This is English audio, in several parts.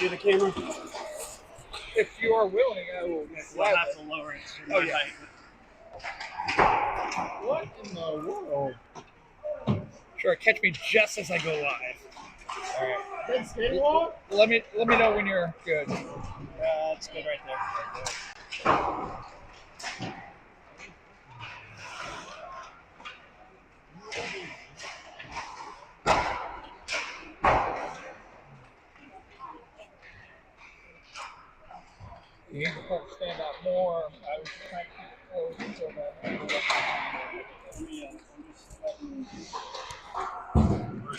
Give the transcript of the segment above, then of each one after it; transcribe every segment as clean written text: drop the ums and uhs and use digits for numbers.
do the camera? If you are willing, I will. We'll have to lower it to my height. What in the world? Sure, catch me just as I go live. All right. Let me know when you're good. That's good right there. You need to stand out more. I was trying to keep close so that.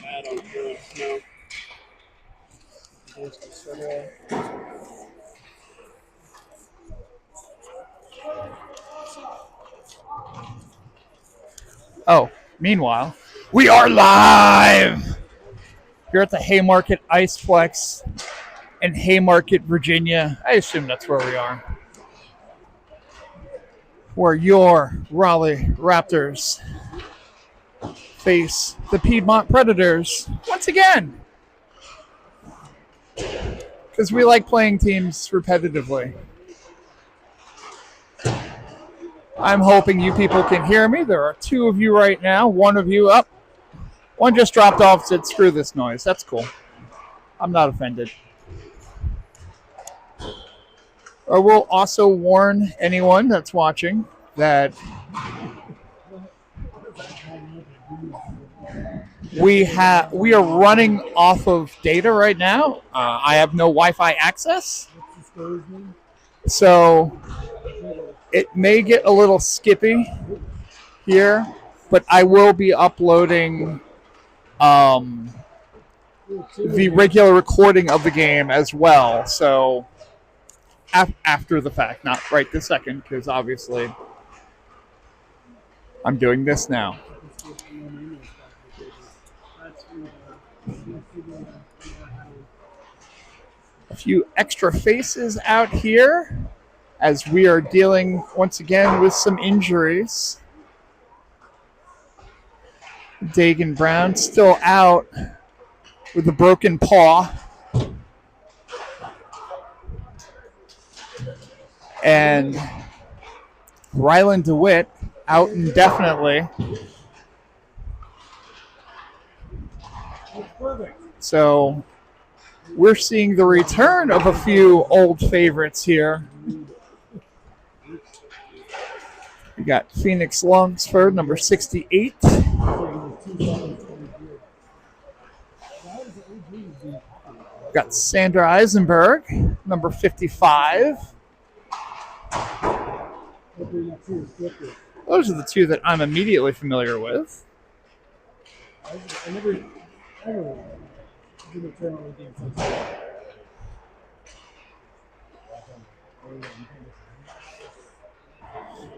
I don't really know. Oh, meanwhile, we are live here at the Haymarket Iceplex in Haymarket, Virginia. I assume that's where we are. Where your Raleigh Raptors face the Piedmont Predators once again. Because we like playing teams repetitively. I'm hoping you people can hear me. There are two of you right now. One of you up. One just dropped off and said, screw this noise. That's cool. I'm not offended. I will also warn anyone that's watching that we are running off of data right now. I have no Wi-Fi access. So it may get a little skippy here, but I will be uploading the regular recording of the game as well. So after the fact, not right this second, because obviously I'm doing this now. A few extra faces out here as we are dealing once again with some injuries. Dagan Brown still out with a broken paw. And Ryland DeWitt out indefinitely. So we're seeing the return of a few old favorites here. We got Phoenix Lunsford, number 68. We got Sandra Eisenberg, number 55. Those are the two that I'm immediately familiar with.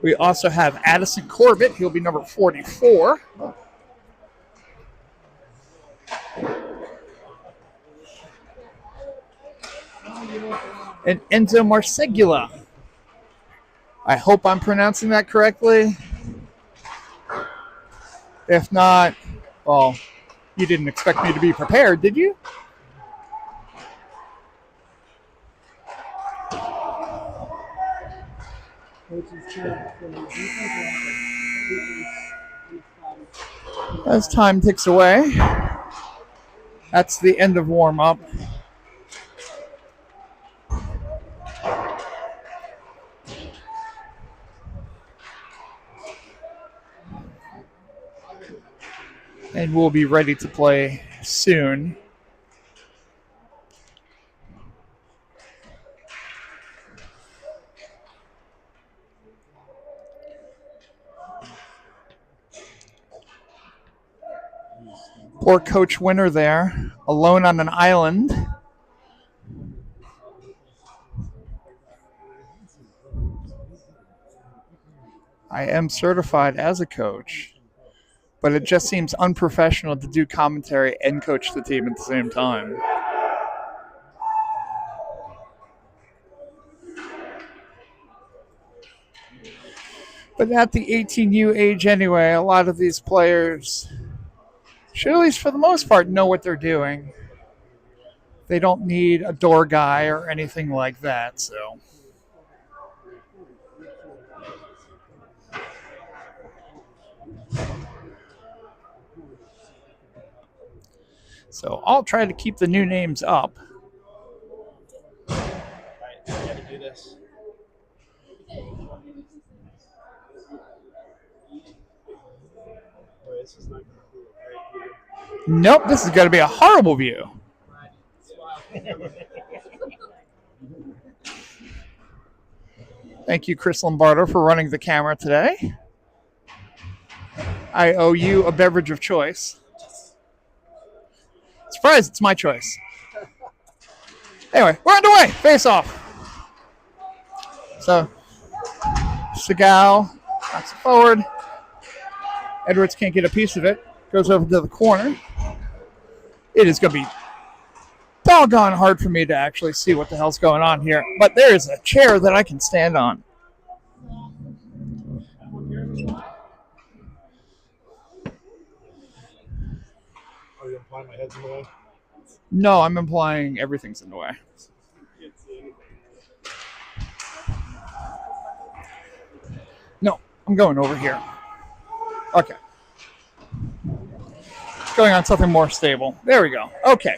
We also have Addison Corbett. He'll be number 44. And Enzo Marsegula. I hope I'm pronouncing that correctly. If not, well, you didn't expect me to be prepared, did you? As time ticks away, that's the end of warm-up. And we'll be ready to play soon. Poor Coach Winter there, alone on an island. I am certified as a coach, but it just seems unprofessional to do commentary and coach the team at the same time. But at the 18U age anyway, a lot of these players should, at least for the most part, know what they're doing. They don't need a door guy or anything like that, so I'll try to keep the new names up. Alright, I gotta do this. Boy, this is not gonna be a great view. Nope, this is going to be a horrible view. Thank you, Chris Lombardo, for running the camera today. I owe you a beverage of choice. Surprise, it's my choice. Anyway, we're underway. Face off. So, Segal knocks it forward. Edwards can't get a piece of it. Goes over to the corner. It is going to be doggone hard for me to actually see what the hell's going on here. But there is a chair that I can stand on. Are you implying my head's in the way? No, I'm implying everything's in the way. No, I'm going over here. Okay. Going on something more stable. There we go. Okay.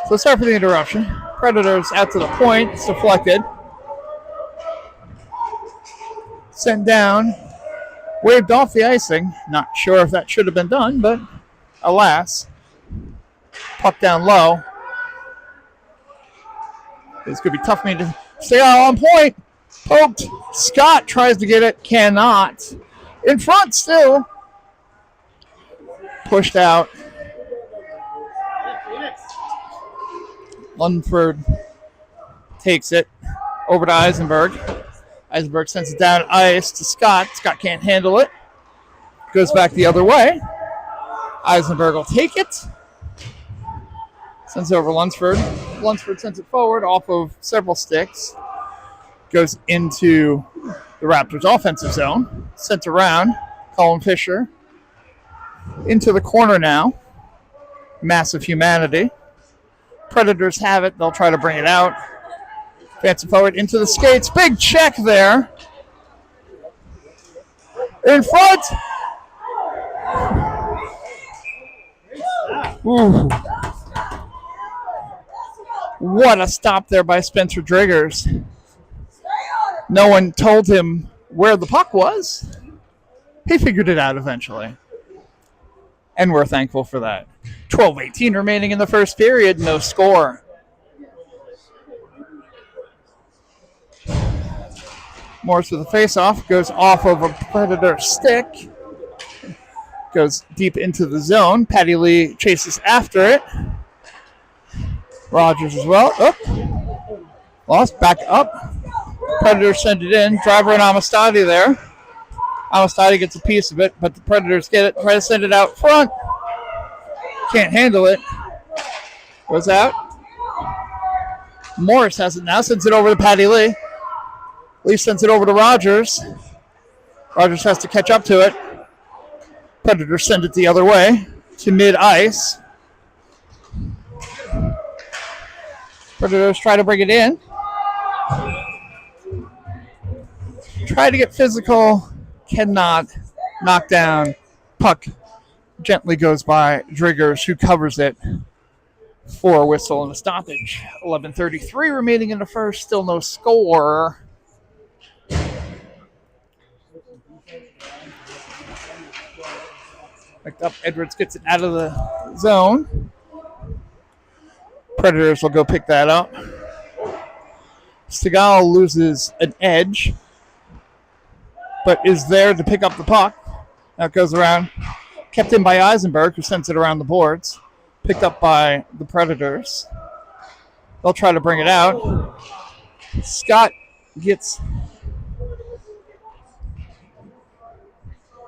So sorry for the interruption. Predators out to the point. It's deflected. Sent down. Waved off the icing. Not sure if that should have been done, but alas. Puck down low. It's going to be tough for me to stay on point. Poked. Scott tries to get it. Cannot. In front still. Pushed out. Lundford takes it over to Eisenberg. Eisenberg sends it down ice to Scott. Scott can't handle it. Goes back the other way. Eisenberg will take it. Sends it over Lunsford. Lunsford sends it forward off of several sticks. Goes into the Raptors' offensive zone. Sent around. Colin Fisher. Into the corner now. Massive humanity. Predators have it. They'll try to bring it out. Fancy forward into the skates. Big check there. In front. Ooh. What a stop there by Spencer Driggers. No one told him where the puck was. He figured it out eventually. And we're thankful for that. 12:18 remaining in the first period. No score. Morris with a face-off. Goes off of a Predator stick. Goes deep into the zone. Patty Lee chases after it. Rogers as well. Oh. Lost. Back up. Predators send it in. Driver and Amistadi there. Amistadi gets a piece of it, but the Predators get it. Try to send it out front. Can't handle it. Goes out. Morris has it now. Sends it over to Patty Lee. Lee sends it over to Rogers. Rogers has to catch up to it. Predators send it the other way to mid-ice. Predators try to bring it in. Try to get physical. Cannot. Knock down. Puck gently goes by Driggers, who covers it for a whistle and a stoppage. 11:33 remaining in the first. Still no score. Picked up. Edwards gets it out of the zone. Predators will go pick that up. Segal loses an edge, but is there to pick up the puck. Now it goes around. Kept in by Eisenberg, who sends it around the boards. Picked up by the Predators. They'll try to bring it out. Scott gets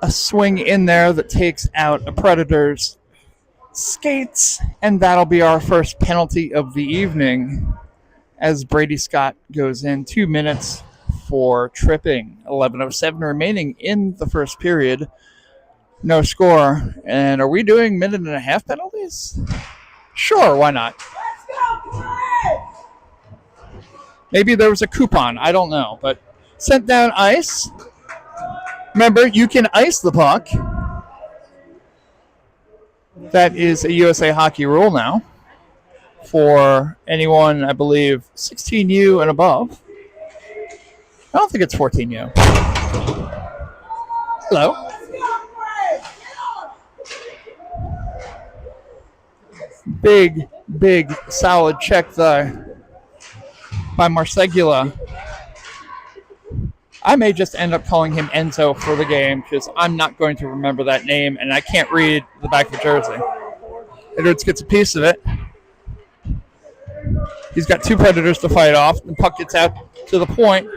a swing in there that takes out a Predator's skates, and that'll be our first penalty of the evening as Brady Scott goes in. 2 minutes for tripping. 11:07 remaining in the first period. No score. And are we doing minute and a half penalties? Sure, why not? Maybe there was a coupon. I don't know. But sent down ice. Remember, you can ice the puck. That is a USA Hockey rule now for anyone, I believe, 16U and above. I don't think it's 14U. Hello. Big, solid check there by Marsegula. I may just end up calling him Enzo for the game because I'm not going to remember that name and I can't read the back of the jersey. Edwards gets a piece of it. He's got two Predators to fight off. The puck gets out to the point.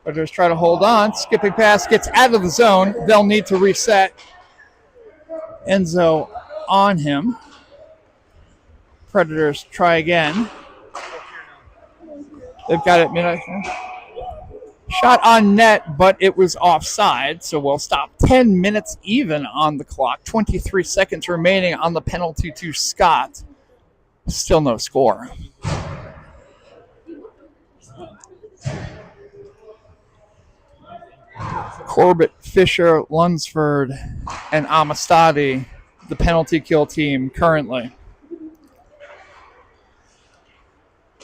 Predators try to hold on. Skipping pass gets out of the zone. They'll need to reset. Enzo on him. Predators try again. They've got it. Shot on net, but it was offside, so we'll stop 10 minutes even on the clock. 23 seconds remaining on the penalty to Scott. Still no score. Corbett, Fisher, Lunsford, and Amistadi, the penalty kill team currently.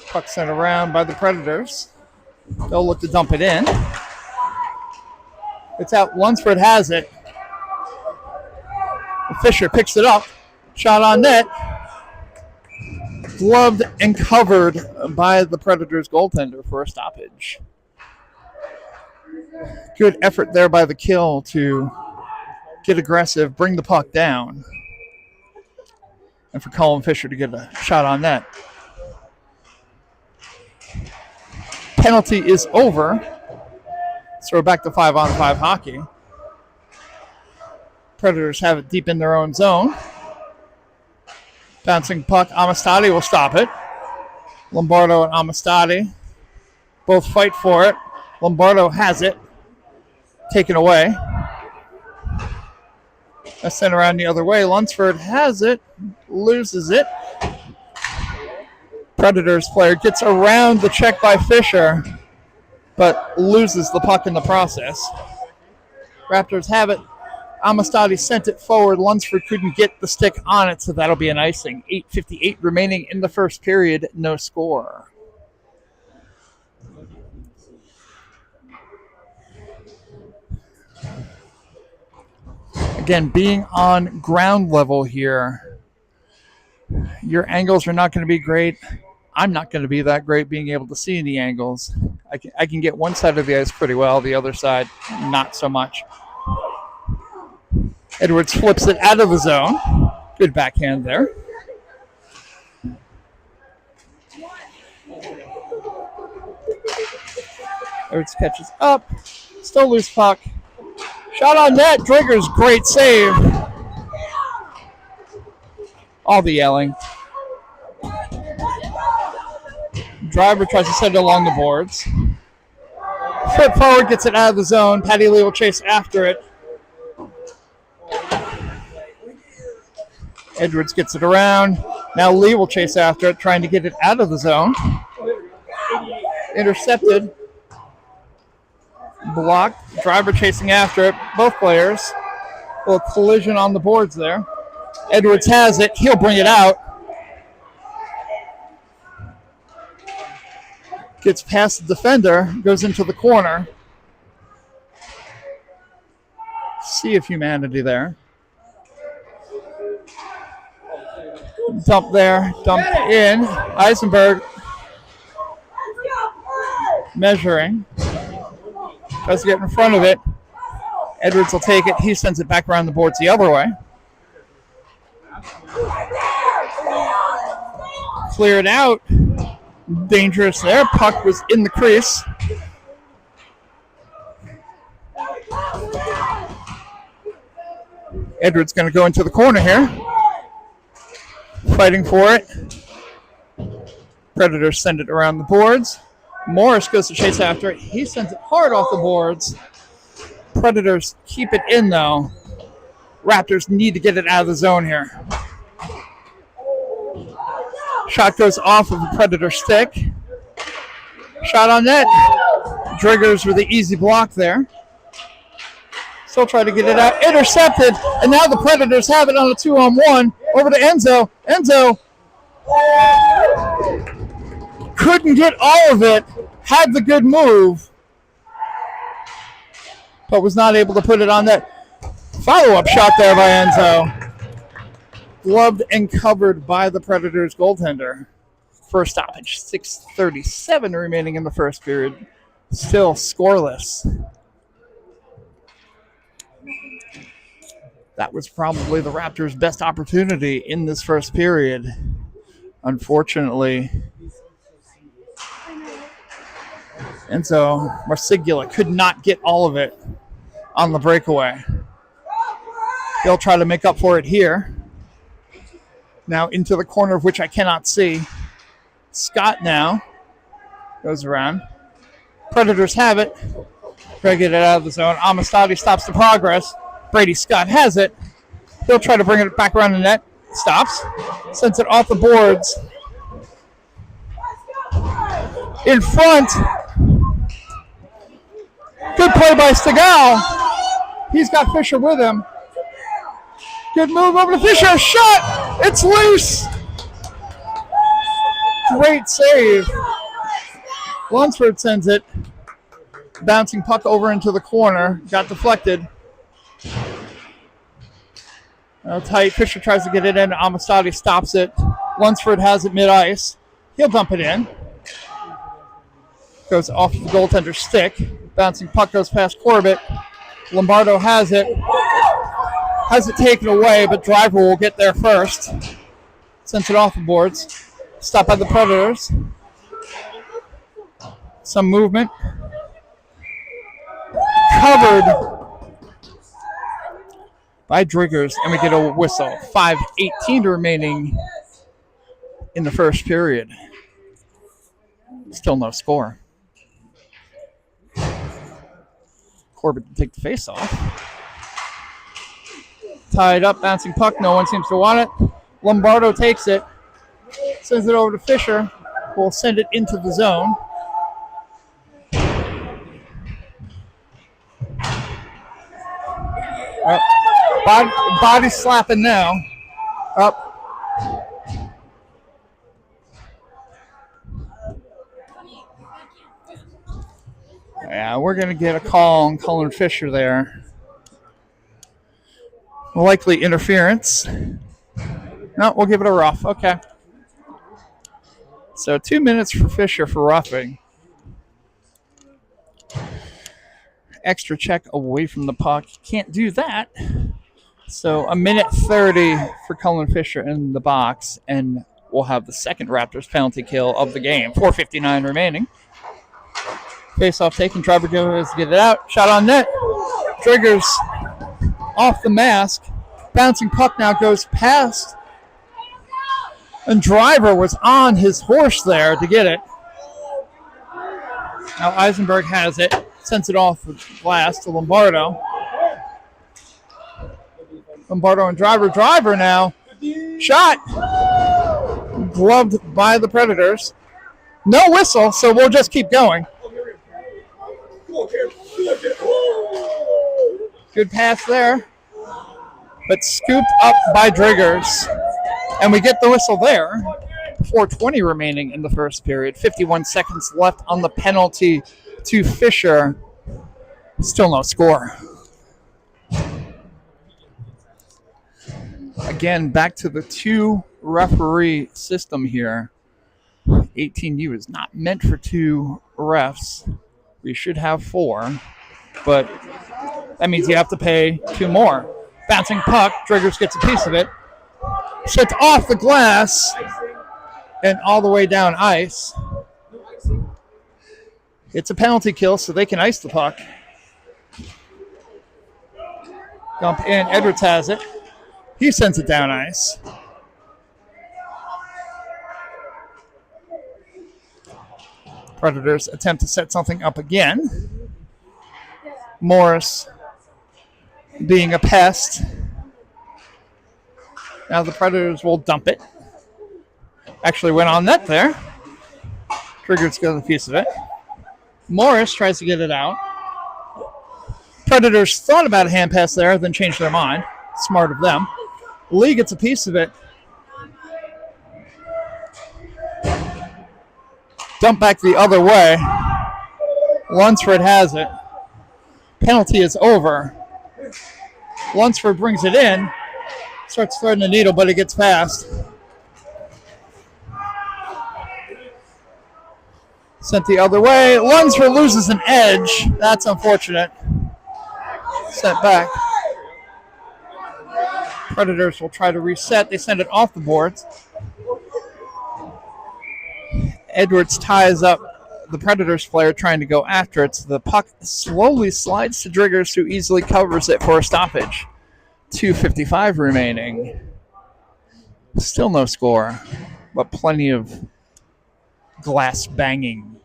Puck sent around by the Predators. They'll look to dump it in. It's out. Lunsford has it. Fisher picks it up. Shot on net. Gloved and covered by the Predators goaltender for a stoppage. Good effort there by the kill to get aggressive, bring the puck down. And for Colin Fisher to get a shot on net. Penalty is over. So we're back to 5-on-5 hockey. Predators have it deep in their own zone. Bouncing puck. Amistadi will stop it. Lombardo and Amistadi both fight for it. Lombardo has it. Taken away. That's sent around the other way. Lunsford has it. Loses it. Predators player gets around the check by Fisher, but loses the puck in the process. Raptors have it. Amistadi sent it forward. Lunsford couldn't get the stick on it, so that'll be an icing. 8:58 remaining in the first period. No score. Again, being on ground level here, your angles are not going to be great. I'm not going to be that great being able to see the angles. I can get one side of the ice pretty well, the other side not so much. Edwards flips it out of the zone. Good backhand there. Edwards catches up. Still loose puck. Shot on net. Drigger's great save. All the yelling. Driver tries to send it along the boards. Foot forward, gets it out of the zone. Patty Lee will chase after it. Edwards gets it around. Now Lee will chase after it, trying to get it out of the zone. Intercepted. Blocked. Driver chasing after it. Both players. A little collision on the boards there. Edwards has it. He'll bring it out. Gets past the defender. Goes into the corner. Sea of humanity there. Dump there. Dump in. Eisenberg measuring. Tries to get in front of it. Edwards will take it. He sends it back around the boards the other way. Cleared out. Dangerous there. Puck was in the crease. Edwards going to go into the corner here. Fighting for it. Predators send it around the boards. Morris goes to chase after it. He sends it hard off the boards. Predators keep it in, though. Raptors need to get it out of the zone here. Shot goes off of the Predator stick. Shot on net. Driggers with the easy block there. Still trying to get it out. Intercepted. And now the Predators have it on a 2-on-1. Over to Enzo. Enzo couldn't get all of it. Had the good move. But was not able to put it on net. Follow-up shot there by Enzo. Gloved and covered by the Predators goaltender. First stoppage. 6:37 remaining in the first period. Still scoreless. That was probably the Raptors' best opportunity in this first period. Unfortunately, Enzo Marsiglia could not get all of it on the breakaway. He'll try to make up for it here. Now into the corner of which I cannot see. Scott now goes around. Predators have it. Try to get it out of the zone. Amistadi stops the progress. Brady Scott has it. He'll try to bring it back around the net. Stops. Sends it off the boards. In front. Good play by Stegall. He's got Fisher with him. Good move over to Fisher. Shot. It's loose. Great save. Lunsford sends it. Bouncing puck over into the corner. Got deflected. Tight. Fisher tries to get it in. Amistadi stops it. Lunsford has it mid-ice. He'll dump it in. Goes off the goaltender's stick. Bouncing puck goes past Corbett. Lombardo has it. Has it taken away, but Driver will get there first. Sends it off the boards. Stopped by the Predators. Some movement. Covered by Driggers, and we get a whistle. 5:18 remaining in the first period. Still no score. Corbett to take the face off. Tied up, bouncing puck. No one seems to want it. Lombardo takes it. Sends it over to Fisher. Will send it into the zone. Body slapping now. Up. Yeah, we're going to get a call on Cullen Fisher there. Likely interference. No, we'll give it a rough. Okay. So 2 minutes for Fisher for roughing. Extra check away from the puck. Can't do that. So 1:30 for Cullen Fisher in the box, and we'll have the second Raptors penalty kill of the game. 4:59 remaining. Face-off taken. Driver goes to get it out. Shot on net. Triggers off the mask. Bouncing puck now goes past. And Driver was on his horse there to get it. Now Eisenberg has it. Sends it off the glass to Lombardo. Lombardo and Driver. Driver now. Shot. Gloved by the Predators. No whistle, so we'll just keep going. Good pass there. But scooped up by Driggers. And we get the whistle there. 4:20 remaining in the first period. 51 seconds left on the penalty to Fisher. Still no score. Again, back to the 2-referee system here. 18U is not meant for 2 refs. We should have 4, but that means you have to pay 2 more. Bouncing puck, Driggers gets a piece of it. Sets off the glass and all the way down ice. It's a penalty kill, so they can ice the puck. Dump in, Edwards has it. He sends it down ice. Predators attempt to set something up again. Morris being a pest. Now the Predators will dump it. Actually went on net there. Trigger's got a piece of it. Morris tries to get it out. Predators thought about a hand pass there, then changed their mind. Smart of them. Lee gets a piece of it. Dump back the other way. Lunsford has it. Penalty is over. Lunsford brings it in. Starts threading the needle, but it gets past. Sent the other way. Lunsford loses an edge. That's unfortunate. Sent back. Predators will try to reset. They send it off the boards. Edwards ties up the Predators player trying to go after it. So the puck slowly slides to Driggers, who easily covers it for a stoppage. 2:55 remaining. Still no score, but plenty of glass banging.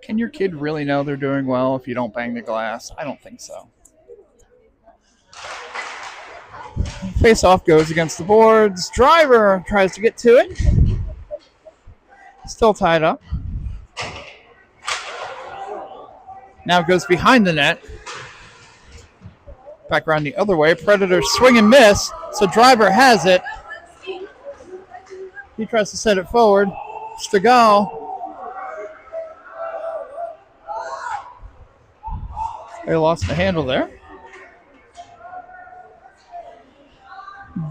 Can your kid really know they're doing well if you don't bang the glass? I don't think so. Face-off goes against the boards. Driver tries to get to it. Still tied up. Now goes behind the net. Back around the other way. Predators swing and miss. So Driver has it. He tries to set it forward. Stegall. They lost the handle there.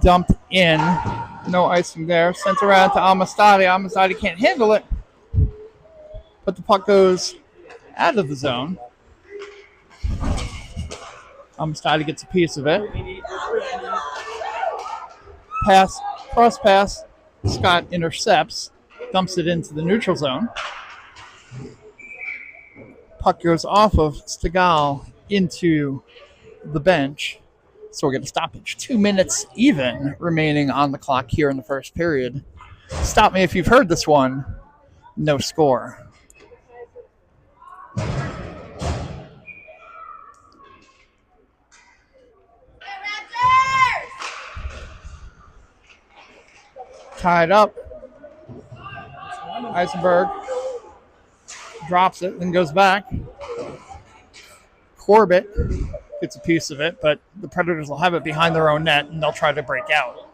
Dumped in. No icing there. Sent around to Amistadi. Amistadi can't handle it. But the puck goes out of the zone. Amistadi gets a piece of it. Pass. Cross pass. Scott intercepts. Dumps it into the neutral zone. Puck goes off of Stegall into the bench. So we'll get a stoppage. 2 minutes even remaining on the clock here in the first period. Stop me if you've heard this one. No score. Tied up. Eisenberg drops it, then goes back. Corbett gets a piece of it, but the Predators will have it behind their own net, and they'll try to break out.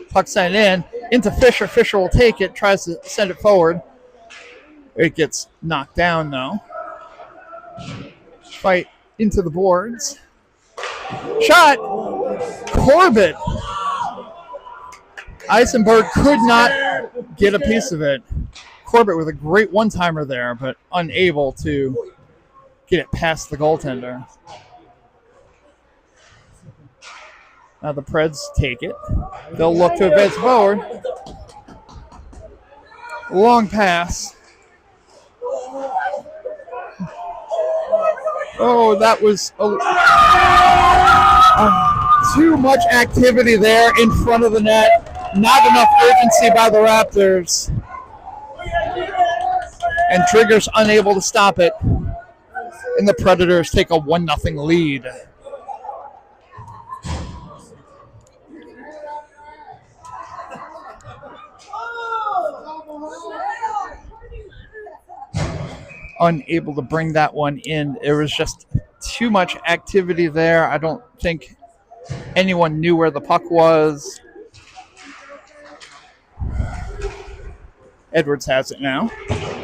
Puck sent in, into Fisher. Fisher will take it, tries to send it forward. It gets knocked down, though. Fight into the boards. Shot! Corbett! Eisenberg could not get a piece of it. Corbett with a great one-timer there, but unable to get it past the goaltender. Now the Preds take it. They'll look to advance forward. Long pass. Oh, that was too much activity there in front of the net. Not enough urgency by the Raptors. And Trigger's unable to stop it. And the Predators take a 1-0 lead. Unable to bring that one in. There was just too much activity there. I don't think anyone knew where the puck was. Edwards has it now.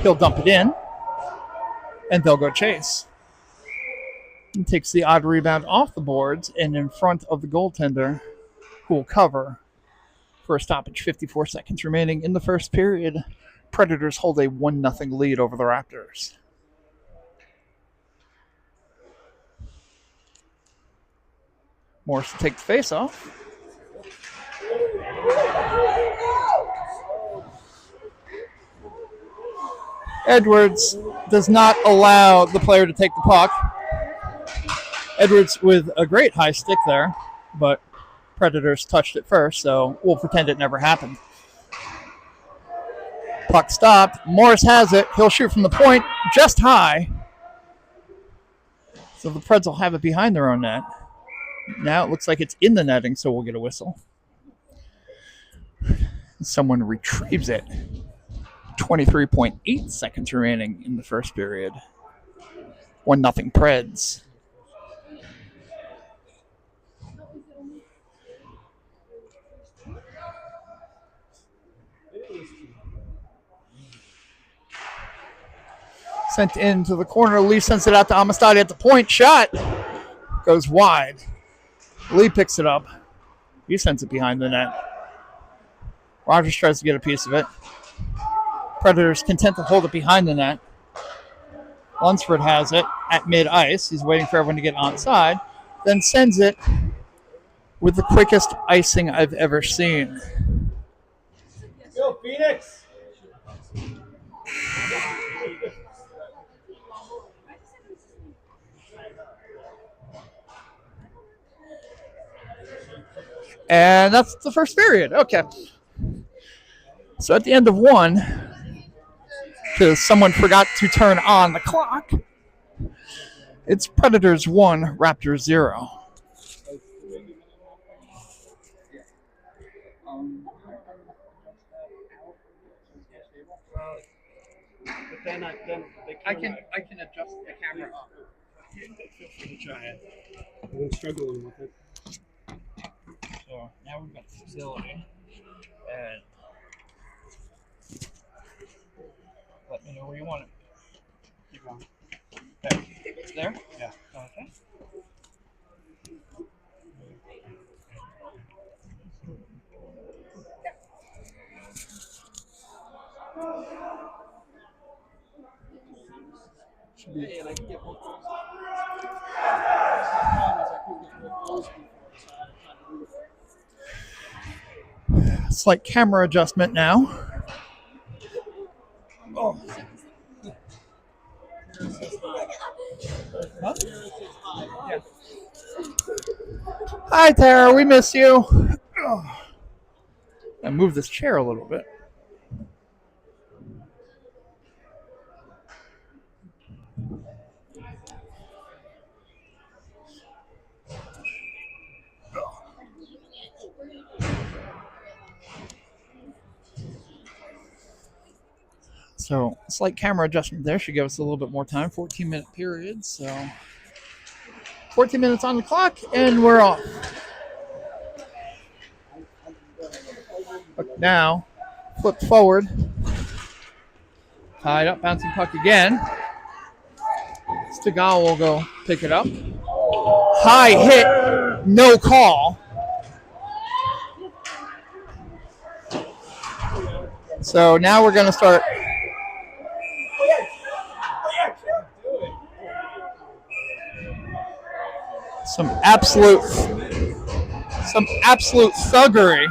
He'll dump it in. And they'll go chase. He takes the odd rebound off the boards and in front of the goaltender, who will cover for a stoppage. 54 seconds remaining in the first period. Predators hold a 1-0 lead over the Raptors. Morris to take the face-off. Edwards does not allow the player to take the puck. Edwards with a great high stick there, but Predators touched it first, so we'll pretend it never happened. Puck stopped. Morris has it. He'll shoot from the point just high. So the Preds will have it behind their own net. Now it looks like it's in the netting, so we'll get a whistle. Someone retrieves it. 23.8 seconds remaining in the first period. 1-0 Preds. Sent into the corner. Lee sends it out to Amistadi at the point. Shot goes wide. Lee picks it up. He sends it behind the net. Rogers tries to get a piece of it. Predators content to hold it behind the net. Lunsford has it at mid-ice. He's waiting for everyone to get onside. Then sends it with the quickest icing I've ever seen. Go, Phoenix! And that's the first period. Okay. So at the end of one, because someone forgot to turn on the clock, it's Predators 1, Raptors 0. I can adjust the camera up. Feel free to try it. I've been struggling with it. So now we've got the facility. And let me know where you want it. Keep going. Okay. It's there? Yeah. Okay. Hey, and I can get both Slight camera adjustment now. Oh. Huh? Yeah. Hi, Tara. We miss you. Oh. I move this chair a little bit. So, slight camera adjustment there should give us a little bit more time. 14-minute period. So, 14 minutes on the clock, and we're off. But now, flip forward. Tied up, bouncing puck again. Stegall will go pick it up. High hit, no call. So now we're going to start. Some absolute thuggery.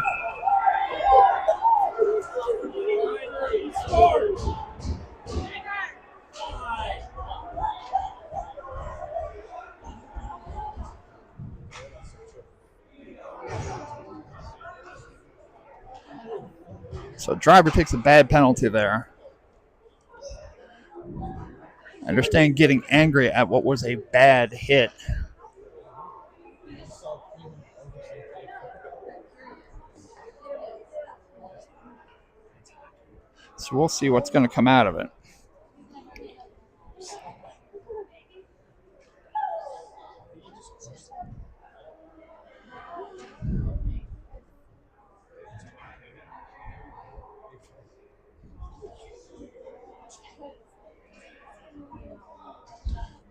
So driver takes a bad penalty there. I understand getting angry at what was a bad hit. So we'll see what's going to come out of it.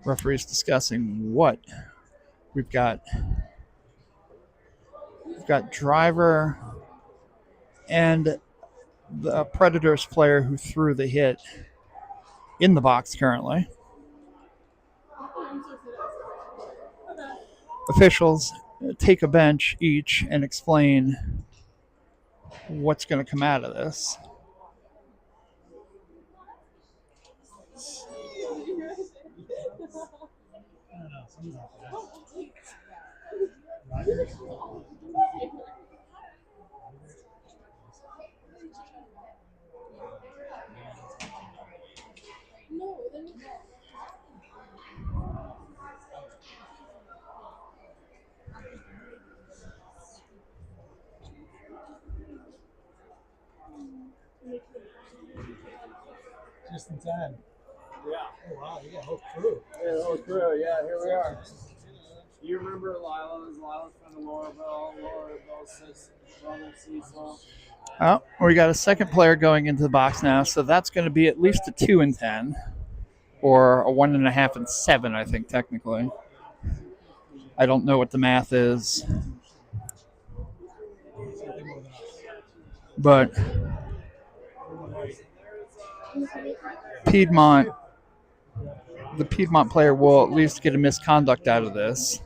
Referees discussing what we've got. We've got driver and the Predators player who threw the hit in the box currently. Officials take a bench each and explain what's going to come out of this. First and 10. Yeah. Oh, wow. You got a whole crew. Yeah, the whole crew. Yeah, here we are. You remember Lila's from the Laurelville says brother Cecil. Oh, we got a second player going into the box now, so that's going to be at least a 2 and 10, or a 1.5 and 7, I think technically. I don't know what the math is, but Piedmont, the Piedmont player will at least get a misconduct out of this.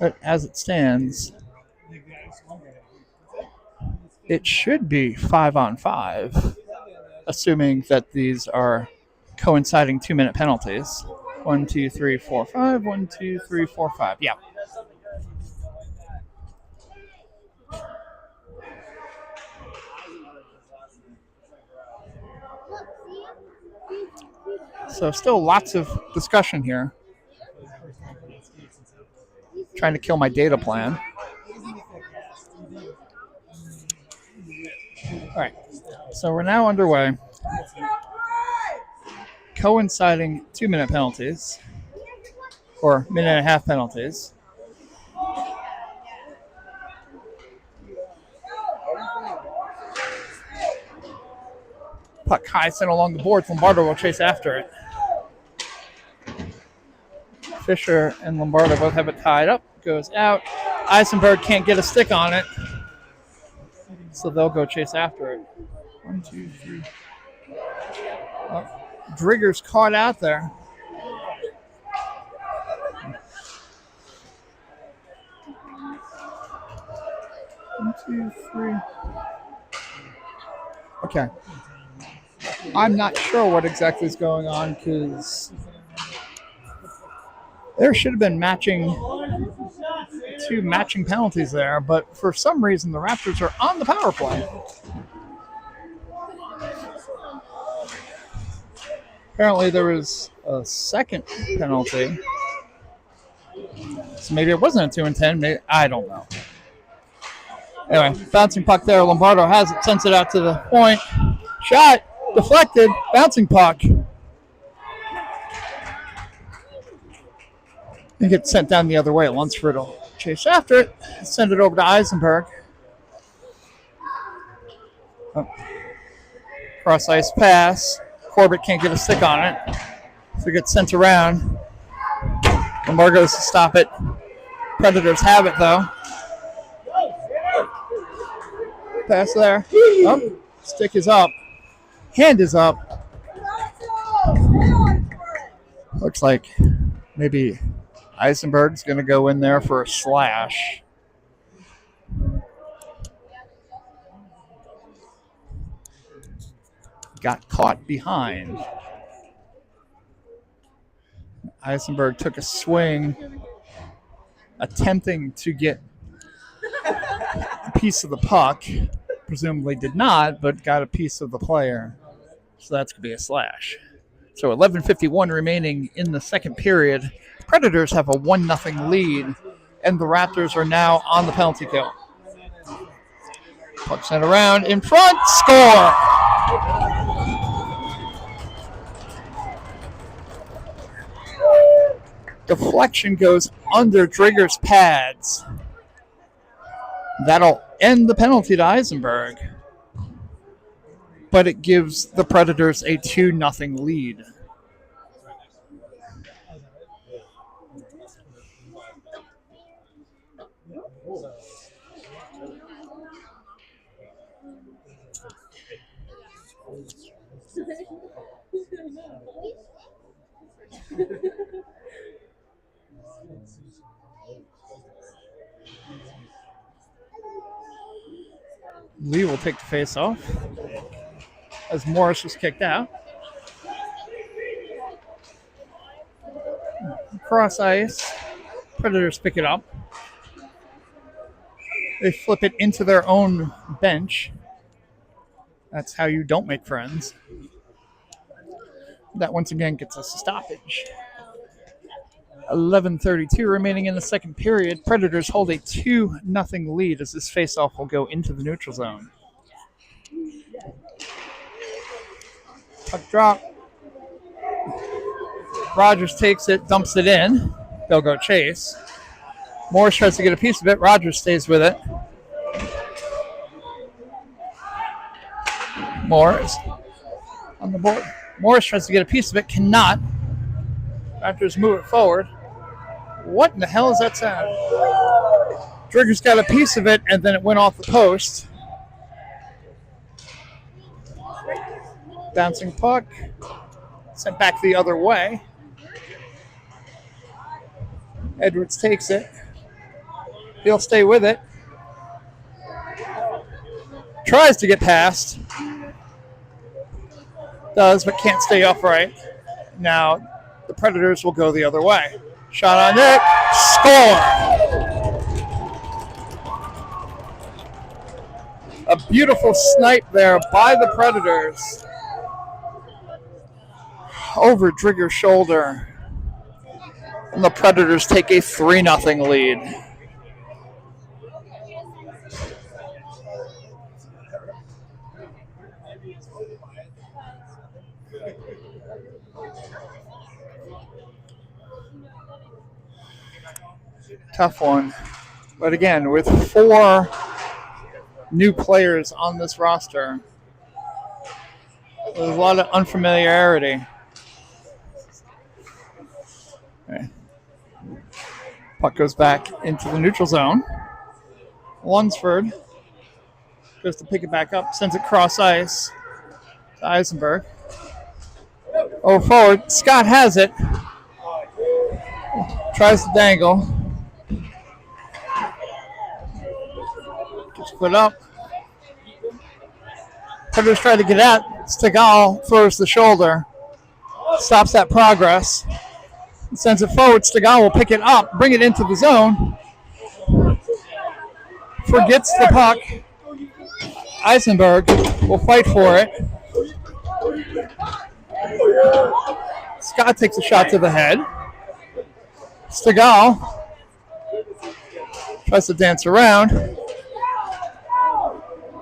But as it stands, it should be 5-on-5, assuming that these are coinciding 2-minute penalties. 1, 2, 3, 4, 5. 1, 2, 3, 4, 5. Yeah. So still lots of discussion here. Trying to kill my data plan. All right. So we're now underway. Coinciding 2-minute penalties, or 1.5-minute penalties. Puck high sent along the boards. Lombardo will chase after it. Fisher and Lombardo both have it tied up. Goes out. Eisenberg can't get a stick on it, so they'll go chase after it. 1, 2, 3. Oh, Drigger's caught out there. One, 2, 3. Okay. I'm not sure what exactly is going on because there should have been two matching penalties there, but for some reason the Raptors are on the power play. Apparently there was a second penalty. So maybe it wasn't a 2 and 10. Maybe, I don't know. Anyway, bouncing puck there. Lombardo has it, sends it out to the point. Shot, deflected, bouncing puck. It gets sent down the other way. Lunsford will chase after it, send it over to Eisenberg. Oh. Cross ice pass. Corbett can't get a stick on it, so it gets sent around. Lamar goes to stop it. Predators have it, though. Pass there. Oh, stick is up. Hand is up. Looks like maybe Eisenberg's going to go in there for a slash. Got caught behind. Eisenberg took a swing, attempting to get a piece of the puck. Presumably did not, but got a piece of the player. So that's going to be a slash. So 11:51 remaining in the second period. Predators have a 1-0 lead, and the Raptors are now on the penalty kill. Puck sent around, in front, score! Deflection goes under Drigger's pads. That'll end the penalty to Eisenberg. But it gives the Predators a 2-0 lead. Lee will take the face off as Morris was kicked out. Cross ice. Predators pick it up. They flip it into their own bench. That's how you don't make friends. That once again gets us a stoppage. 11:32 remaining in the second period. Predators hold a 2-0 lead as this faceoff will go into the neutral zone. Puck drop. Rogers takes it, dumps it in. They'll go chase. Morris tries to get a piece of it. Rogers stays with it. Morris on the board. Morris tries to get a piece of it, cannot. Raptors move it forward. What in the hell is that sound? Drigger's got a piece of it, and then it went off the post. Bouncing puck. Sent back the other way. Edwards takes it. He'll stay with it. Tries to get past. Does, but can't stay upright. Now the Predators will go the other way. Shot on net. Score! A beautiful snipe there by the Predators. Over Drigger's shoulder. And the Predators take a 3-0 lead. Tough one. But again, with 4 new players on this roster, there's a lot of unfamiliarity. Okay. Puck goes back into the neutral zone. Lunsford goes to pick it back up, sends it cross ice to Eisenberg. Over forward, Scott has it. Tries to dangle. Gets put up. Predators try to get out. Stegall throws the shoulder. Stops that progress. Sends it forward. Stegall will pick it up, bring it into the zone. Forgets the puck. Eisenberg will fight for it. Scott takes a shot to the head. Stegall tries to dance around.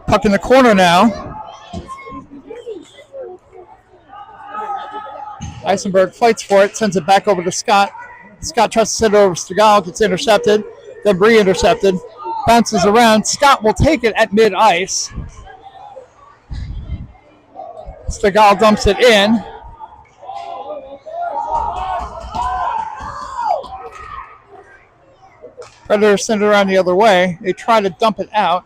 Puck in the corner now. Eisenberg fights for it, sends it back over to Scott. Scott tries to send it over to Stegall, gets intercepted, then re-intercepted. Bounces around. Scott will take it at mid-ice. Stegall dumps it in. Predators send it around the other way. They try to dump it out.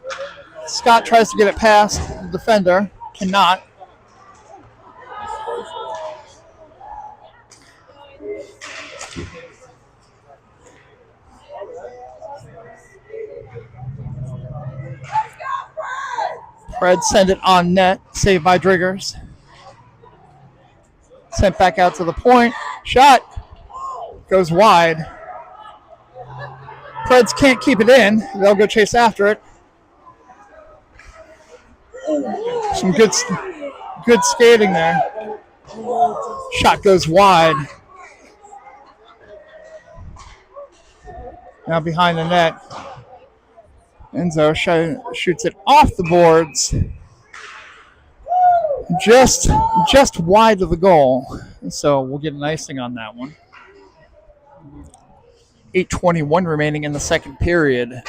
Scott tries to get it past the defender. Cannot. Preds send it on net. Saved by Driggers. Sent back out to the point. Shot. Goes wide. Preds can't keep it in. They'll go chase after it. Some good skating there. Shot goes wide. Now behind the net. Enzo shoots it off the boards. Just wide of the goal. So we'll get an icing on that one. 8:21 remaining in the second period.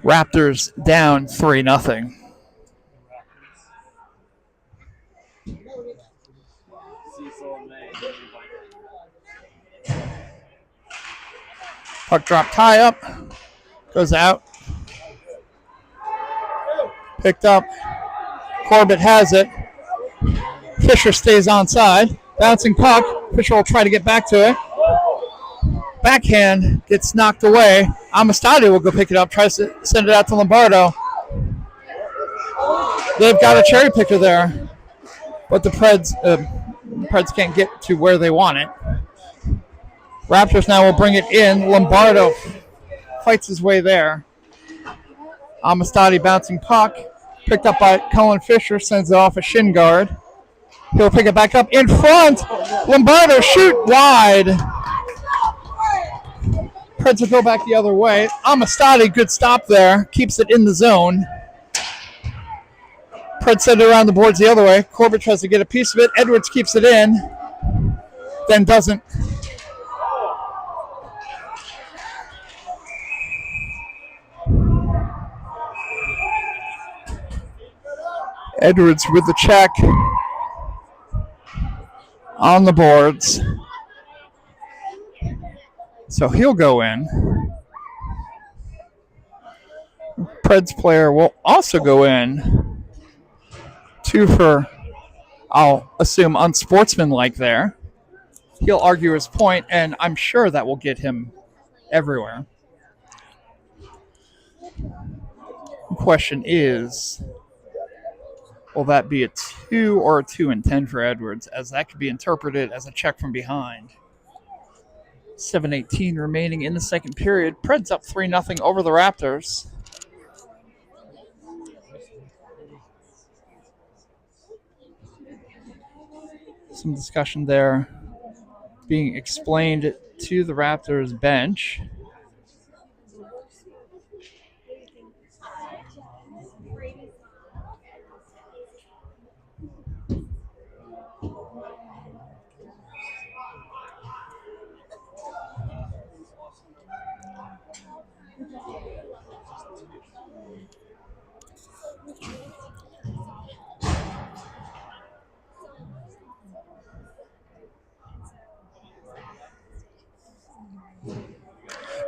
Raptors down 3-0. Puck drop tie up. Goes out. Picked up. Corbett has it. Fisher stays onside. Bouncing puck. Fisher will try to get back to it. Backhand gets knocked away. Amistadi will go pick it up. Tries to send it out to Lombardo. They've got a cherry picker there. But the Preds can't get to where they want it. Raptors now will bring it in. Lombardo fights his way there. Amistadi bouncing puck. Picked up by Cullen Fisher. Sends it off a shin guard. He'll pick it back up in front. Lombardo shoot wide. Preds will go back the other way. Amistadi, good stop there. Keeps it in the zone. Preds send it around the boards the other way. Corbett tries to get a piece of it. Edwards keeps it in. Then doesn't. Edwards with the check on the boards. So he'll go in. Preds player will also go in. 2 for, I'll assume, unsportsmanlike there. He'll argue his point, and I'm sure that will get him everywhere. The question is, will that be a 2 or a 2 and 10 for Edwards, as that could be interpreted as a check from behind. 7:18 remaining in the second period. Preds up 3-0 over the Raptors. Some discussion there being explained to the Raptors bench.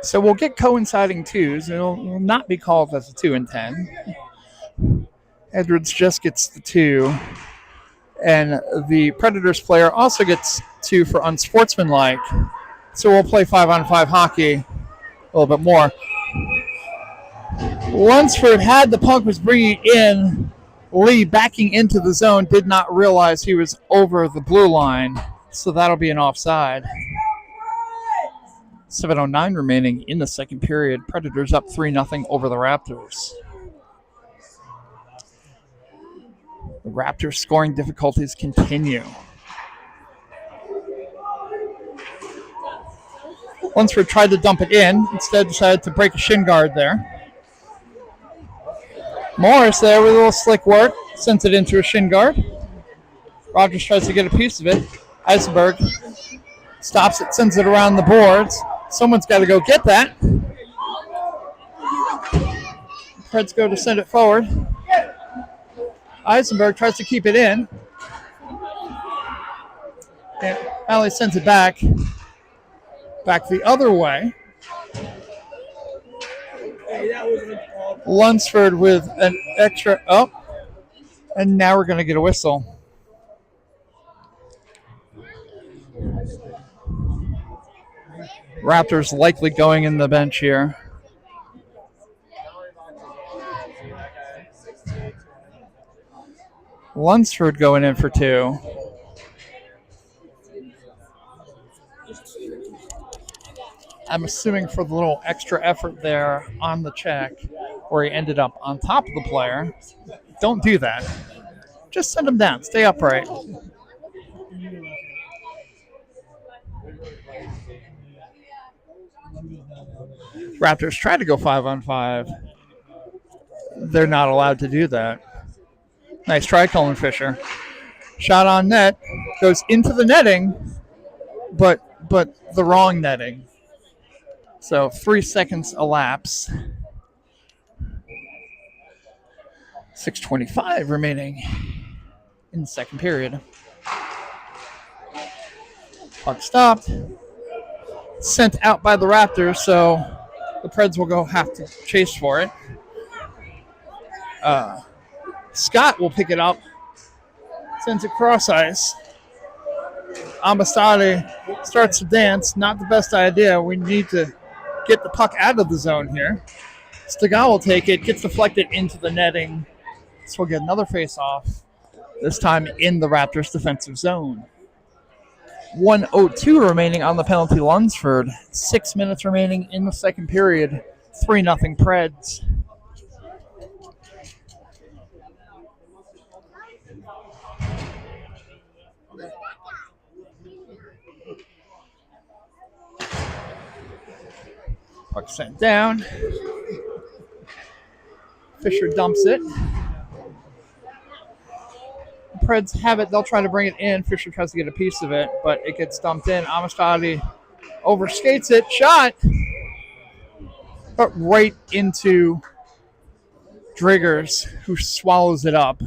So we'll get coinciding 2s. It will not be called as a 2 and 10. Edwards just gets the 2. And the Predators player also gets 2 for unsportsmanlike. So we'll play 5-on-5 hockey a little bit more. Lunsford had the puck, was bringing in. Lee backing into the zone, did not realize he was over the blue line. So that'll be an offside. 7:09 remaining in the second period. Predators up 3-0 over the Raptors. The Raptors' scoring difficulties continue. Lunsford tried to dump it in. Instead decided to break a shin guard there. Morris there with a little slick work. Sends it into a shin guard. Rogers tries to get a piece of it. Eisenberg stops it, sends it around the boards. Someone's got to go get that. Preds go to send it forward. Eisenberg tries to keep it in. And Alley sends it back. Back the other way. Lunsford with an extra up. And now we're going to get a whistle. Raptors likely going in the bench here. Lunsford going in for 2. I'm assuming for the little extra effort there on the check where he ended up on top of the player. Don't do that. Just send him down. Stay upright. Raptors try to go 5-on-5. They're not allowed to do that. Nice try, Cullen Fisher. Shot on net. Goes into the netting, but the wrong netting. So 3 seconds elapse. 6:25 remaining in the second period. Puck stopped. Sent out by the Raptors, so the Preds will have to chase for it. Scott will pick it up. Sends it cross ice. Amistadi starts to dance. Not the best idea. We need to get the puck out of the zone here. Stegall will take it. Gets deflected into the netting. So we'll get another face-off. This time in the Raptors' defensive zone. 1:02 remaining on the penalty. Lunsford. 6 minutes remaining in the second period. 3-0 Preds. Puck sent down. Fisher dumps it. Preds have it. They'll try to bring it in. Fisher tries to get a piece of it, but it gets dumped in. Amistadi overskates it. Shot. But right into Driggers, who swallows it up.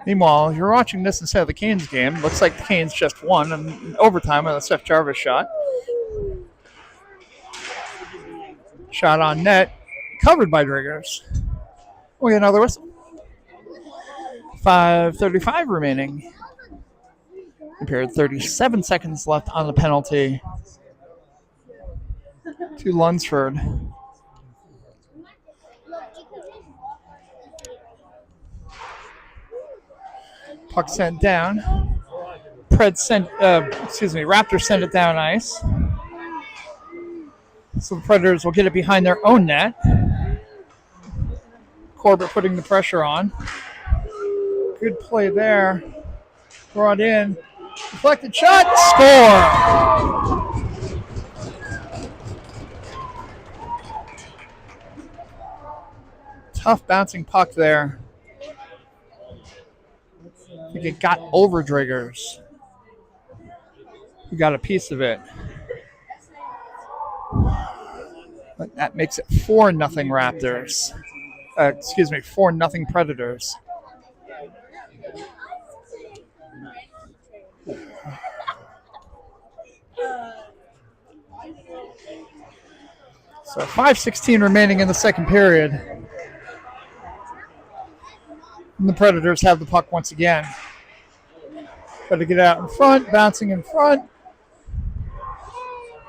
Meanwhile, you're watching this instead of the Canes game. Looks like the Canes just won in overtime on the Seth Jarvis shot. Shot on net, covered by Driggers. We get another whistle. 5:35 remaining. Period. 37 seconds left on the penalty to Lunsford. Puck sent down. Raptors send it down ice. So the Predators will get it behind their own net. Corbett putting the pressure on. Good play there. Brought in. Deflected shot. Score! Tough bouncing puck there. I think it got over Driggers. Who got a piece of it. But that makes it 4-0 Raptors. 4-0 Predators. So 5:16 remaining in the second period. And the Predators have the puck once again. Got to get out in front, bouncing in front.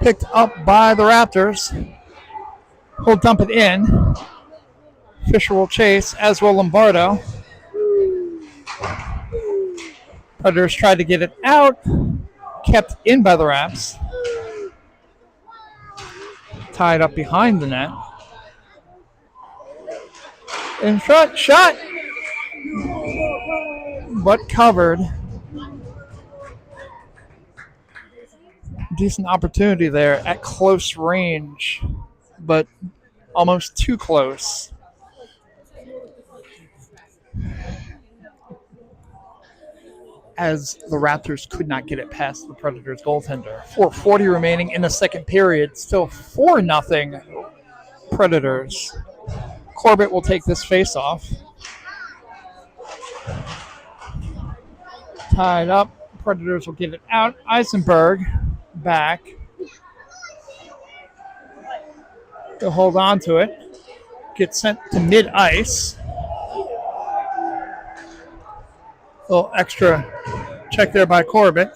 Picked up by the Raptors. He'll dump it in. Fisher will chase, as will Lombardo. Predators tried to get it out. Kept in by the Raps. Tied up behind the net. In front, shot. But covered. Decent opportunity there at close range, but almost too close. As the Raptors could not get it past the Predators goaltender. 4:40 remaining in the second period. Still 4-0 Predators. Corbett will take this face-off. Tied up. Predators will get it out. Eisenberg back. He'll hold on to it. Gets sent to mid-ice. A little extra check there by Corbett.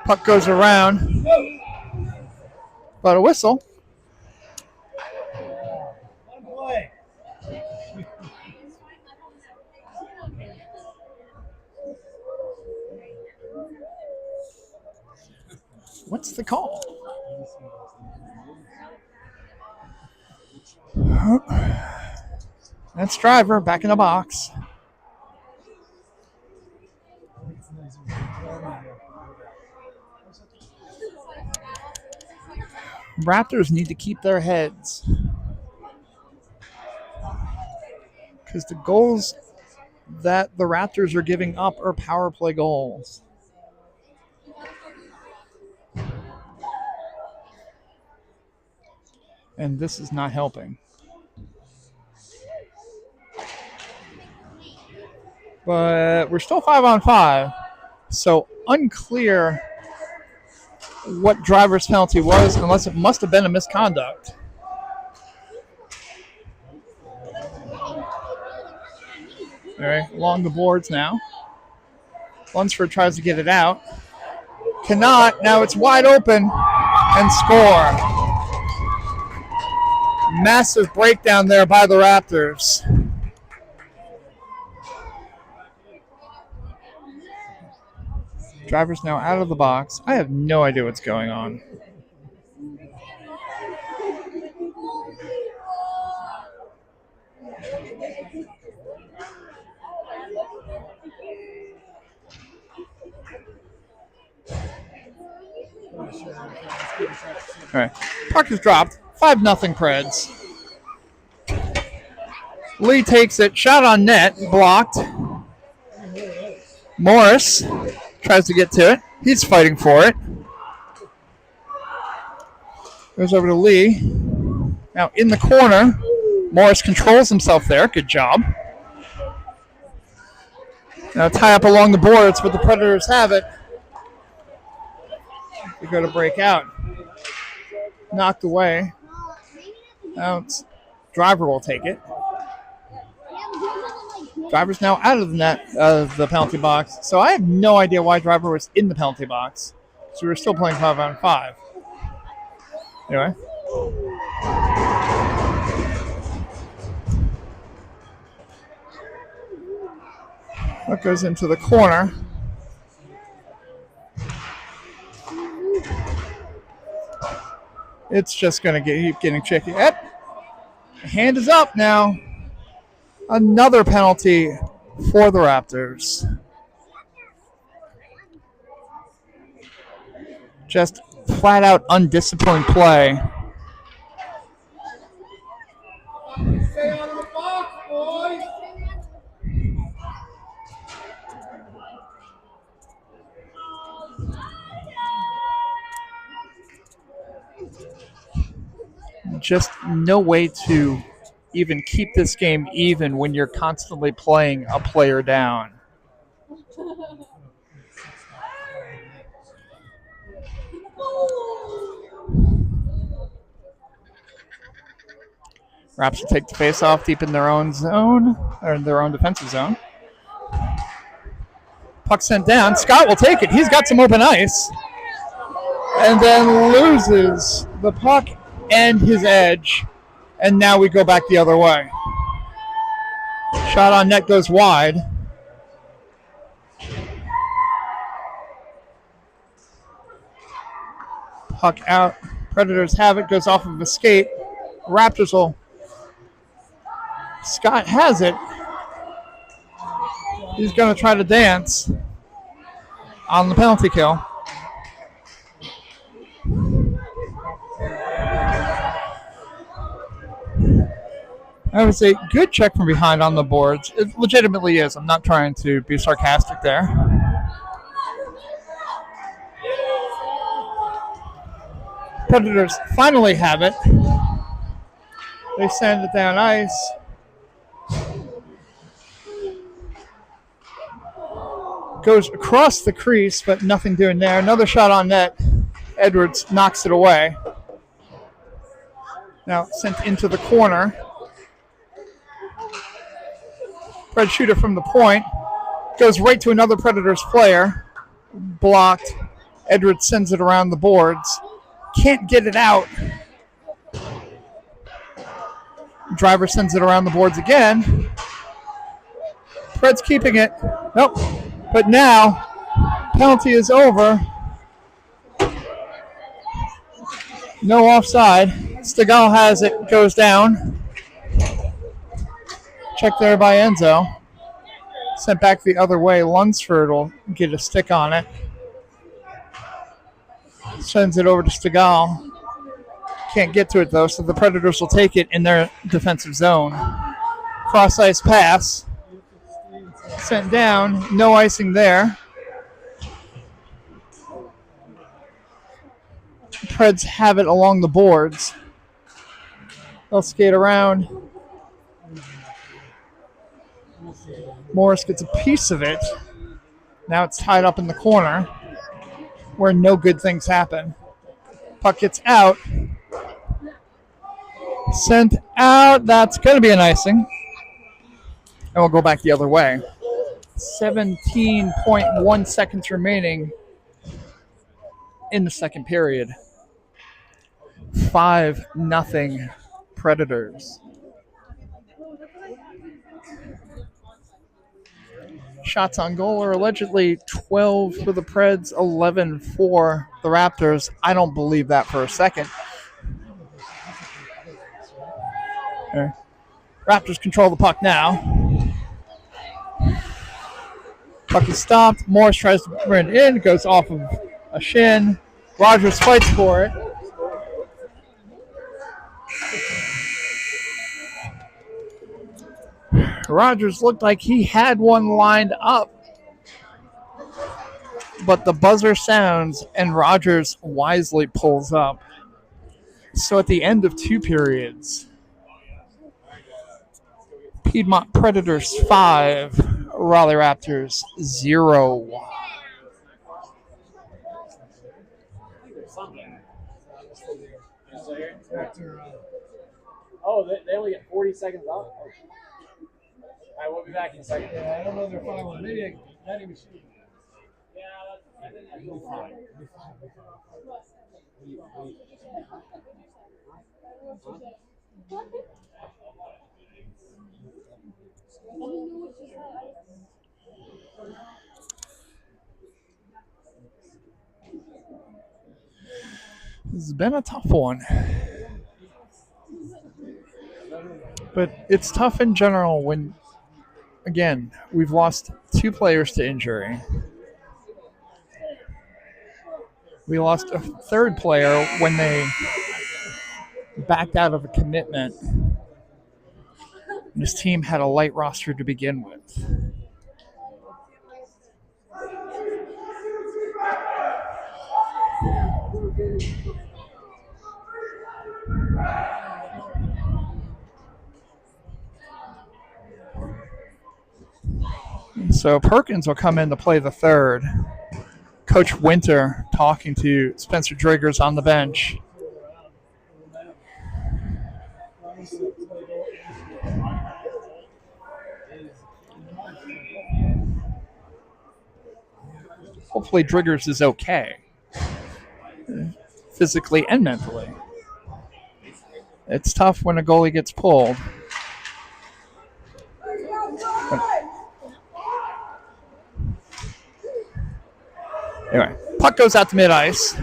Puck goes around. But a whistle. What's the call? That's Driver back in the box. Raptors need to keep their heads. Because the goals that the Raptors are giving up are power play goals. And this is not helping. But we're still 5-on-5. So unclear what Driver's penalty was, unless it must have been a misconduct. All right, along the boards now. Lunsford tries to get it out. Cannot. Now it's wide open and score. Massive breakdown there by the Raptors. Driver's now out of the box. I have no idea what's going on. All right. Puck is dropped. 5-0 Preds. Lee takes it. Shot on net. Blocked. Morris tries to get to it. He's fighting for it. Goes over to Lee. Now in the corner. Morris controls himself there. Good job. Now tie up along the boards, but the Predators have it. They go to break out. Knocked away. Now Driver will take it. Driver's now out of the net of the penalty box. So I have no idea why Driver was in the penalty box. So we're still playing 5-on-5. Anyway. That goes into the corner. It's just going to keep getting tricky. Yep. Hand is up now. Another penalty for the Raptors. Just flat out undisciplined play. Stay out of the box, boys. Just no way to even keep this game even when you're constantly playing a player down. Raps will take the face-off deep in their own zone, or their own defensive zone. Puck sent down. Scott will take it. He's got some open ice. And then loses the puck and his edge. And now we go back the other way. Shot on net goes wide. Puck out. Predators have it. Goes off of a skate. Raptors will. Scott has it. He's going to try to dance on the penalty kill. I would say good check from behind on the boards. It legitimately is. I'm not trying to be sarcastic there. Predators finally have it. They send it down ice. Goes across the crease, but nothing doing there. Another shot on net. Edwards knocks it away. Now sent into the corner. Pred shooter from the point. Goes right to another Predators player. Blocked. Edwards sends it around the boards. Can't get it out. Driver sends it around the boards again. Pred's keeping it. Nope. But now, penalty is over. No offside. Stegall has it. Goes down. Check there by Enzo. Sent back the other way. Lunsford will get a stick on it. Sends it over to Stegall. Can't get to it, though, so the Predators will take it in their defensive zone. Cross-ice pass. Sent down. No icing there. Preds have it along the boards. They'll skate around. Morris gets a piece of it. Now it's tied up in the corner where no good things happen. Puck gets out. Sent out. That's going to be an icing. And we'll go back the other way. 17.1 seconds remaining in the second period. 5-0 Predators. shots on goal are allegedly 12 for the Preds, 11 for the Raptors. I don't believe that for a second. Okay. Raptors control the puck now. Puck is stopped. Morris tries to bring it in. It goes off of a shin. Rogers fights for it. Rogers looked like he had one lined up. But the buzzer sounds and Rogers wisely pulls up. So at the end of 2 periods, Piedmont Predators 5, Raleigh Raptors 0. Oh, they only get 40 seconds off? All right, we'll be back in a second. Yeah, I don't know if they're following. Maybe a vending machine. Yeah, I think that's Fine. This has been a tough one. But it's tough in general when, again, we've lost 2 players to injury. We lost a 3rd player when they backed out of a commitment. This team had a light roster to begin with. So Perkins will come in to play the 3rd. Coach Winter talking to Spencer Driggers on the bench. Hopefully Driggers is okay, physically and mentally. It's tough when a goalie gets pulled. Anyway, puck goes out to mid-ice.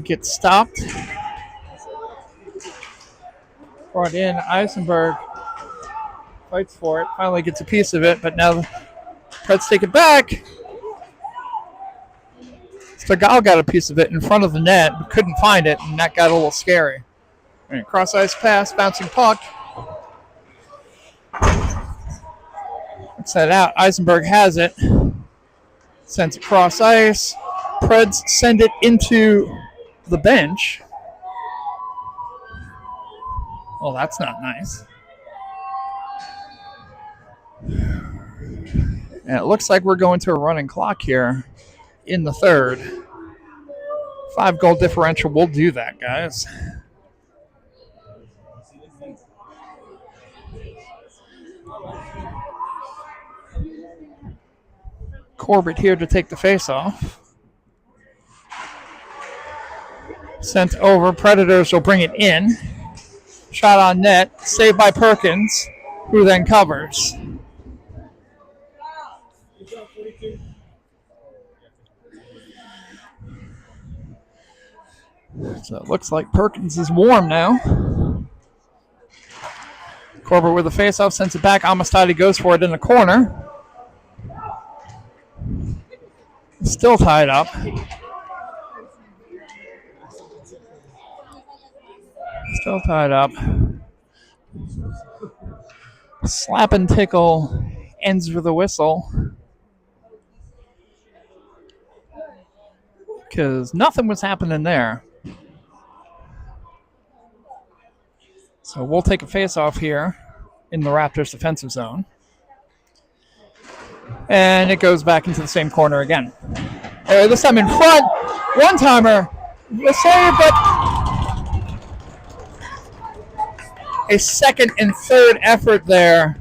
Gets stopped. Brought in. Eisenberg fights for it. Finally gets a piece of it, but now the Preds take it back. Sturgal got a piece of it in front of the net, but couldn't find it, and that got a little scary. All right, cross-ice pass, bouncing puck. Looks that out. Eisenberg has it. Sends it cross ice. Preds send it into the bench. Well, that's not nice. And it looks like we're going to a running clock here in the 3rd. 5-goal differential will do that, guys. Corbett here to take the face-off. Sent over. Predators will bring it in. Shot on net. Saved by Perkins, who then covers. So it looks like Perkins is warm now. Corbett with the face-off, sends it back. Amistadi goes for it in the corner. Still tied up. Still tied up. Slap and tickle ends with a whistle. Because nothing was happening there. So we'll take a face-off here in the Raptors defensive zone. And it goes back into the same corner again. Anyway, this time in front. One-timer. The save, but a 2nd and 3rd effort there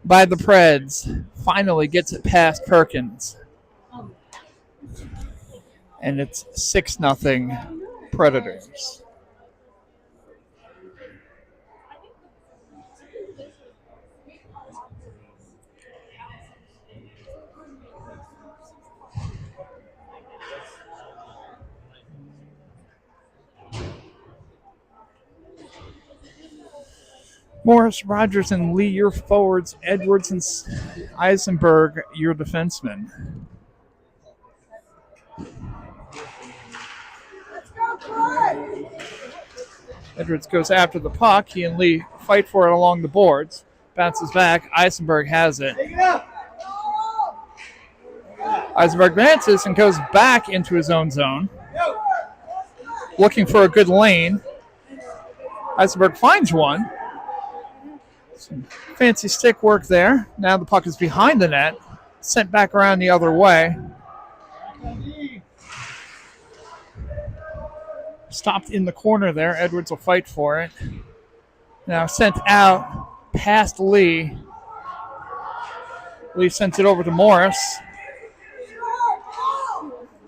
by the Preds. Finally gets it past Perkins. And it's 6-0 Predators. Morris, Rogers, and Lee, your forwards. Edwards and Eisenberg, your defensemen. Edwards goes after the puck. He and Lee fight for it along the boards. Bounces back. Eisenberg has it. Eisenberg advances and goes back into his own zone. Looking for a good lane. Eisenberg finds one. Some fancy stick work there. Now the puck is behind the net. Sent back around the other way. Stopped in the corner there. Edwards will fight for it. Now sent out past Lee. Lee sends it over to Morris.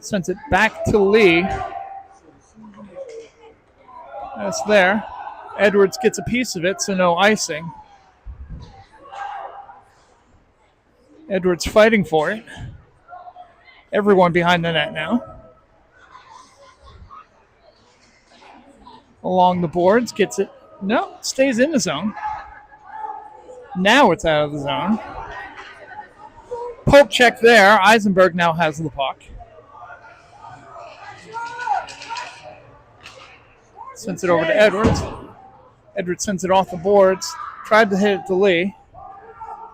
Sends it back to Lee. That's there. Edwards gets a piece of it, so no icing. Edwards fighting for it. Everyone behind the net now. Along the boards, gets it. No, stays in the zone. Now it's out of the zone. Poke check there. Eisenberg now has the puck. Sends it over to Edwards. Edwards sends it off the boards. Tried to hit it to Lee.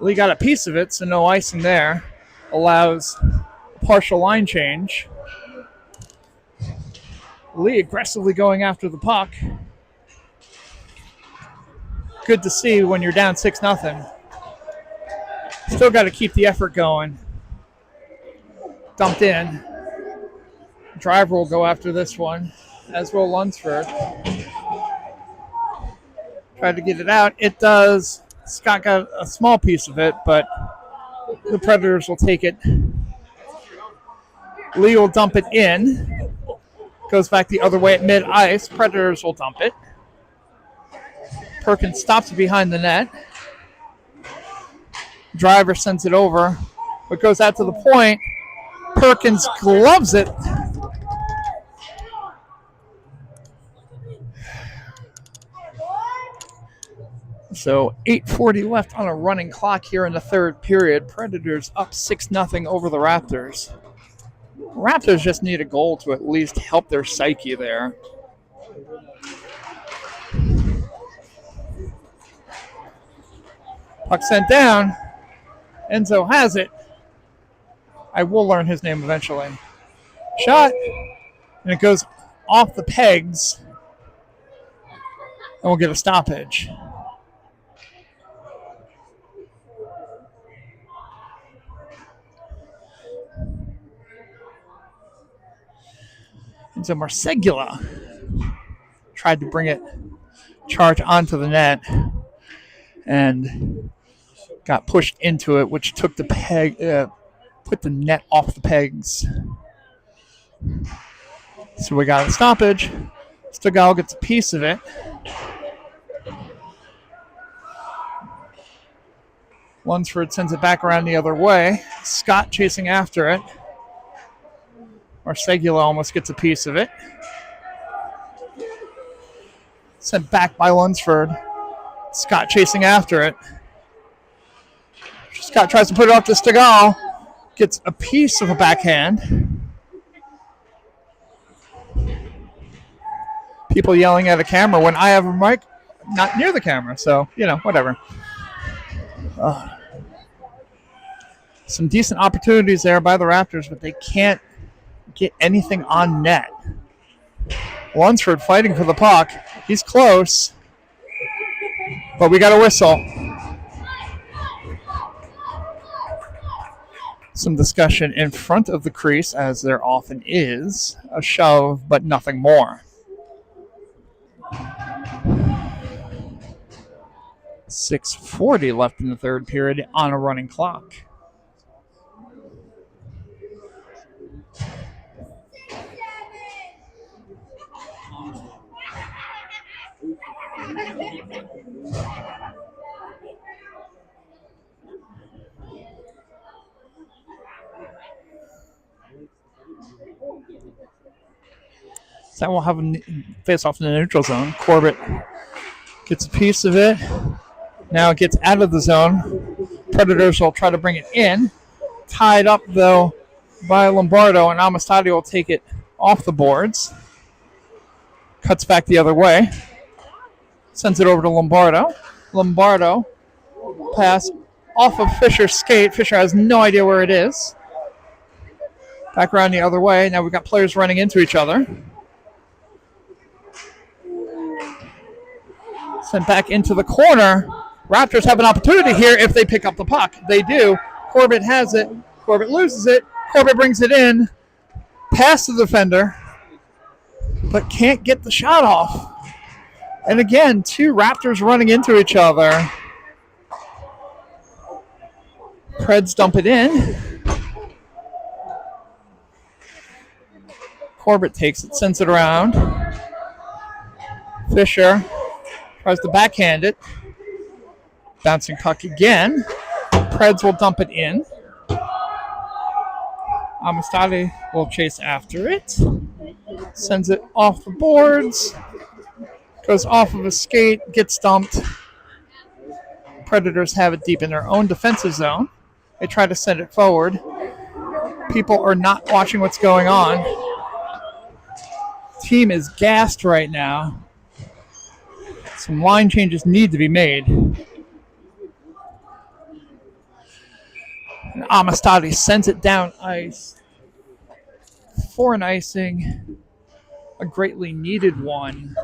Lee got a piece of it, so no icing there. Allows a partial line change. Lee aggressively going after the puck. Good to see when you're down 6-0. Still got to keep the effort going. Dumped in. Driver will go after this one, as will Lunsford. Tried to get it out. It does. Scott got a small piece of it, but the Predators will take it. Lee will dump it in. Goes back the other way at mid-ice. Predators will dump it. Perkins stops behind the net. Driver sends it over, but goes out to the point. Perkins gloves it. So 8:40 left on a running clock here in the third period. Predators up 6-0 over the Raptors. Raptors just need a goal to at least help their psyche there. Puck sent down. Enzo has it. I will learn his name eventually. Shot. And it goes off the pegs. And we'll get a stoppage. Enzo Marsegula tried to bring it, charge onto the net, and got pushed into it, which took the peg, put the net off the pegs. So we got a stoppage. Stegall gets a piece of it. Lunsford sends it back around the other way. Scott chasing after it. Marsegula almost gets a piece of it. Sent back by Lunsford. Scott chasing after it. Scott tries to put it up to Stegall. Gets a piece of a backhand. People yelling at a camera when I have a mic not near the camera. So, whatever. Some decent opportunities there by the Raptors, but they can't get anything on net. Lunsford fighting for the puck. He's close, but we got a whistle. Some discussion in front of the crease, as there often is. A shove, but nothing more. 6:40 left in the third period on a running clock. So that will have a face off in the neutral zone. Corbett gets a piece of it. Now it gets out of the zone. Predators will try to bring it in. Tied up, though, by Lombardo, and Amistadi will take it off the boards. Cuts back the other way. Sends it over to Lombardo. Lombardo pass off of Fisher's skate. Fisher has no idea where it is. Back around the other way. Now we've got players running into each other. Sent back into the corner. Raptors have an opportunity here if they pick up the puck. They do. Corbett has it. Corbett loses it. Corbett brings it in. Past the defender. But can't get the shot off. And again, two Raptors running into each other. Preds dump it in. Corbett takes it, sends it around. Fisher tries to backhand it. Bouncing puck again. Preds will dump it in. Amistadi will chase after it. Sends it off the boards. Goes off of a skate, gets dumped. Predators have it deep in their own defensive zone. They try to send it forward. People are not watching what's going on. Team is gassed right now. Some line changes need to be made. And Amistadi sends it down ice for an icing. A greatly needed one,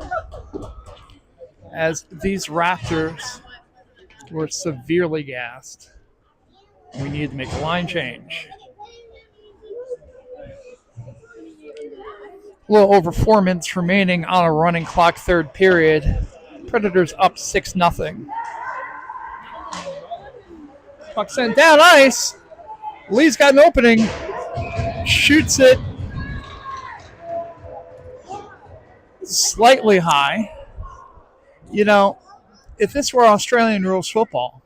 as these Raptors were severely gassed. We need to make a line change. A little over 4 minutes remaining on a running clock, third period. Predators up 6-0. Puck sent down ice. Lee's got an opening. Shoots it slightly high. You know, if this were Australian rules football,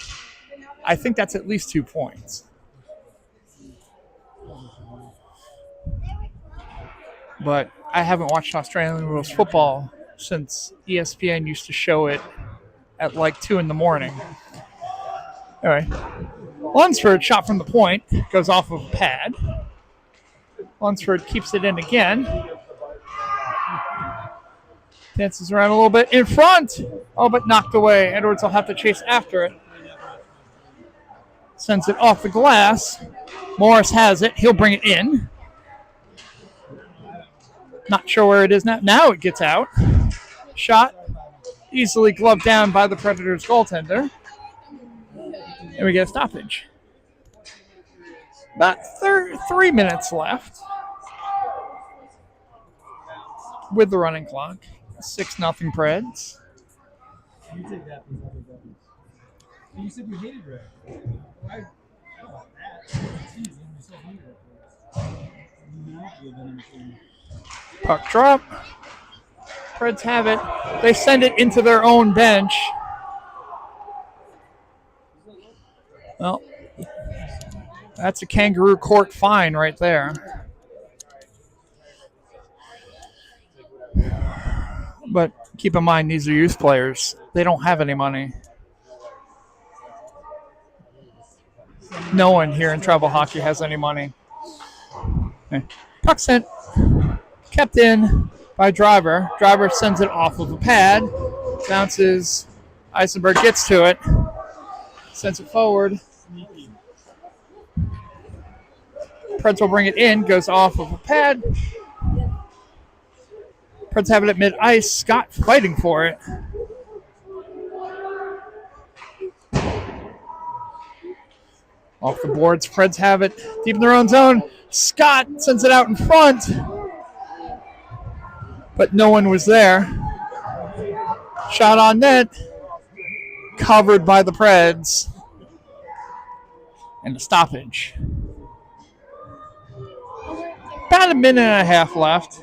I think that's at least 2 points. But I haven't watched Australian rules football since ESPN used to show it at like 2 in the morning. Anyway, Lunsford shot from the point, goes off of a pad. Lunsford keeps it in again. Dances around a little bit in front. Oh, but knocked away. Edwards will have to chase after it. Sends it off the glass. Morris has it. He'll bring it in. Not sure where it is now. Now it gets out. Shot easily gloved down by the Predators goaltender. And we get a stoppage. About 3 minutes left with the running clock. 6-0 Preds. You take that from other brothers. You said you hated red. I don't want that. It's easy. I'm so hungry. Puck drop. Preds have it. They send it into their own bench. Well, that's a kangaroo court fine right there. But keep in mind, these are youth players. They don't have any money. No one here in travel hockey has any money. Okay. Puck sent. Kept in by Driver. Driver sends it off of a pad. Bounces. Eisenberg gets to it. Sends it forward. Preds will bring it in. Goes off of a pad. Preds have it at mid-ice. Scott fighting for it. Off the boards. Preds have it deep in their own zone. Scott sends it out in front. But no one was there. Shot on net. Covered by the Preds. And a stoppage. About a minute and a half left.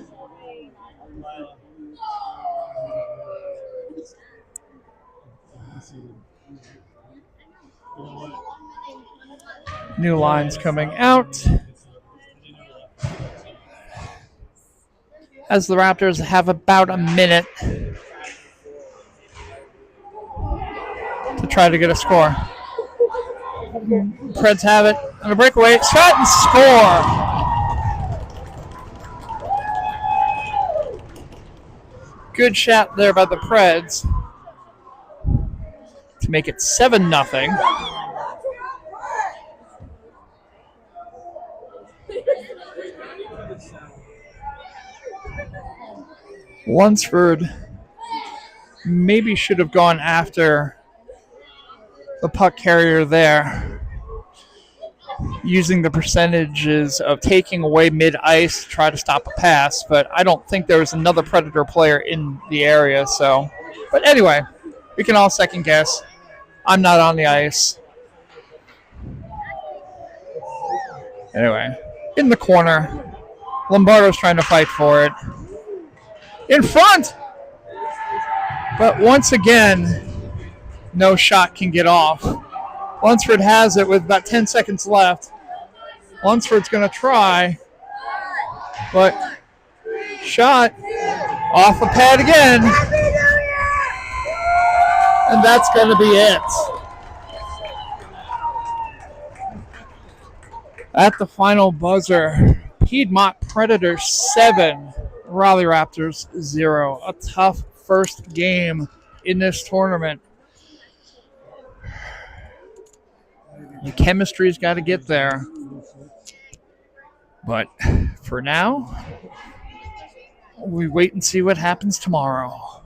New lines coming out. As the Raptors have about a minute to try to get a score. Preds have it on a breakaway. Shot and score. Good shot there by the Preds to make it 7-0. Lunsford maybe should have gone after the puck carrier there, using the percentages of taking away mid-ice to try to stop a pass, but I don't think there was another Predator player in the area. So, but anyway, we can all second guess. I'm not on the ice. Anyway, in the corner, Lombardo's trying to fight for it. In front! But once again, no shot can get off. Lunsford has it with about 10 seconds left. Lunsford's going to try, but shot off the pad again. And that's going to be it. At the final buzzer, Piedmont Predators 7, Raleigh Raptors 0. A tough first game in this tournament. The chemistry's got to get there. But for now, we wait and see what happens tomorrow.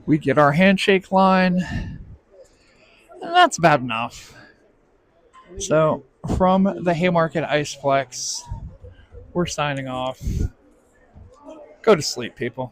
We get our handshake line, and that's about enough. So, from the Haymarket Iceplex, we're signing off. Go to sleep, people.